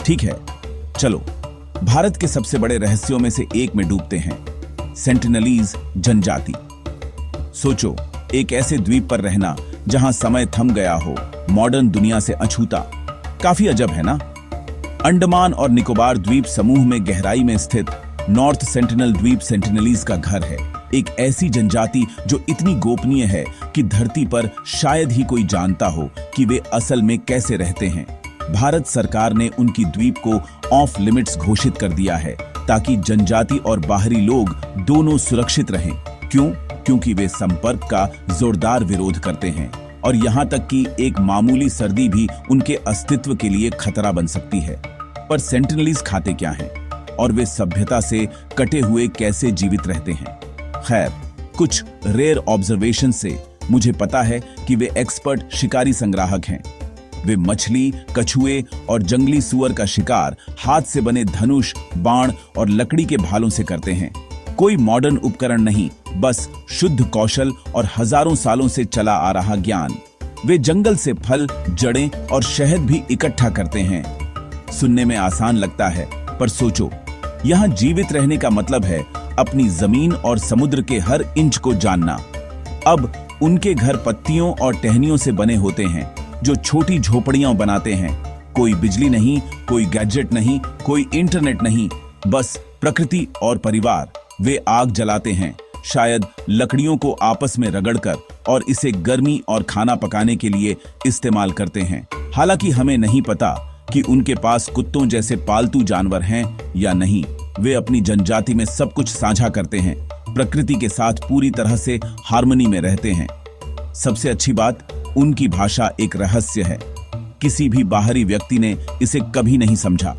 ठीक है, चलो भारत के सबसे बड़े रहस्यों में से एक में डूबते हैं, सेंटिनलीज जनजाति। सोचो, एक ऐसे द्वीप पर रहना जहां समय थम गया हो, मॉडर्न दुनिया से अछूता। काफी अजब है ना। अंडमान और निकोबार द्वीप समूह में गहराई में स्थित नॉर्थ सेंटिनल द्वीप सेंटिनलीज का घर है। एक ऐसी जनजाति जो इतनी गोपनीय है कि धरती पर शायद ही कोई जानता हो कि वे असल में कैसे रहते हैं। भारत सरकार ने उनकी द्वीप को ऑफ लिमिट्स घोषित कर दिया है ताकि जनजाति और बाहरी लोग दोनों सुरक्षित रहें। क्यों? क्योंकि वे संपर्क का जोरदार विरोध करते हैं और यहाँ तक कि एक मामूली सर्दी भी उनके अस्तित्व के लिए खतरा बन सकती है। पर सेंटिनलीज खाते क्या हैं और वे सभ्यता से कटे हुए कैसे जीवित रहते हैं? खैर, कुछ रेयर ऑब्जर्वेशन से मुझे पता है कि वे एक्सपर्ट शिकारी संग्राहक हैं। वे मछली, कछुए और जंगली सुअर का शिकार हाथ से बने धनुष, बाण और लकड़ी के भालों से करते हैं। कोई मॉडर्न उपकरण नहीं, बस शुद्ध कौशल और हजारों सालों से चला आ रहा ज्ञान। वे जंगल से फल, जड़ें और शहद भी इकट्ठा करते हैं। सुनने में आसान लगता है, पर सोचो, यहाँ जीवित रहने का मतलब है अपनी जमीन और समुद्र के हर इंच को जानना। अब उनके घर पत्तियों और टहनियों से बने होते हैं जो छोटी झोपड़ियां बनाते हैं। कोई बिजली नहीं, कोई गैजेट नहीं, कोई इंटरनेट नहीं, बस प्रकृति और परिवार। वे आग जलाते हैं, शायद लकड़ियों को आपस में रगड़कर, और इसे गर्मी और खाना पकाने के लिए इस्तेमाल करते हैं। हालांकि हमें नहीं पता कि उनके पास कुत्तों जैसे पालतू जानवर हैं या नहीं। वे अपनी जनजाति में सब कुछ साझा करते हैं, प्रकृति के साथ पूरी तरह से हार्मनी में रहते हैं। सबसे अच्छी बात, उनकी भाषा एक रहस्य है। किसी भी बाहरी व्यक्ति ने इसे कभी नहीं समझा।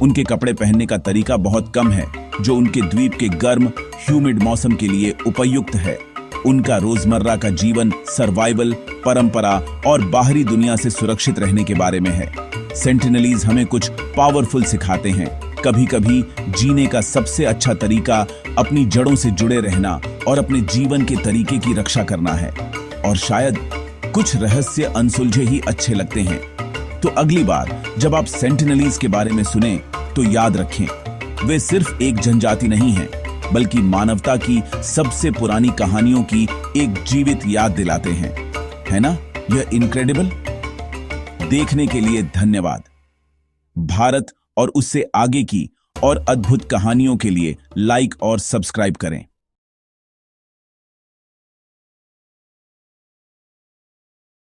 उनके कपड़े पहनने का तरीका बहुत कम है, जो उनके द्वीप के गर्म, ह्यूमिड मौसम के लिए उपयुक्त है। उनका रोजमर्रा का जीवन सर्वाइवल, परंपरा और बाहरी दुनिया से सुरक्षित रहने के बारे में है। सेंटिनलीज हमें कुछ पावरफुल सिखाते हैं। कभी कभी जीने का सबसे अच्छा तरीका अपनी जड़ों से जुड़े रहना और अपने जीवन के तरीके की रक्षा करना है। और शायद कुछ रहस्य अनसुलझे ही अच्छे लगते हैं। तो अगली बार जब आप सेंटिनलीज के बारे में सुने तो याद रखें, वे सिर्फ एक जनजाति नहीं हैं, बल्कि मानवता की सबसे पुरानी कहानियों की एक जीवित याद दिलाते हैं। है ना यह इनक्रेडिबल? देखने के लिए धन्यवाद। भारत और उससे आगे की और अद्भुत कहानियों के लिए लाइक और सब्सक्राइब करें।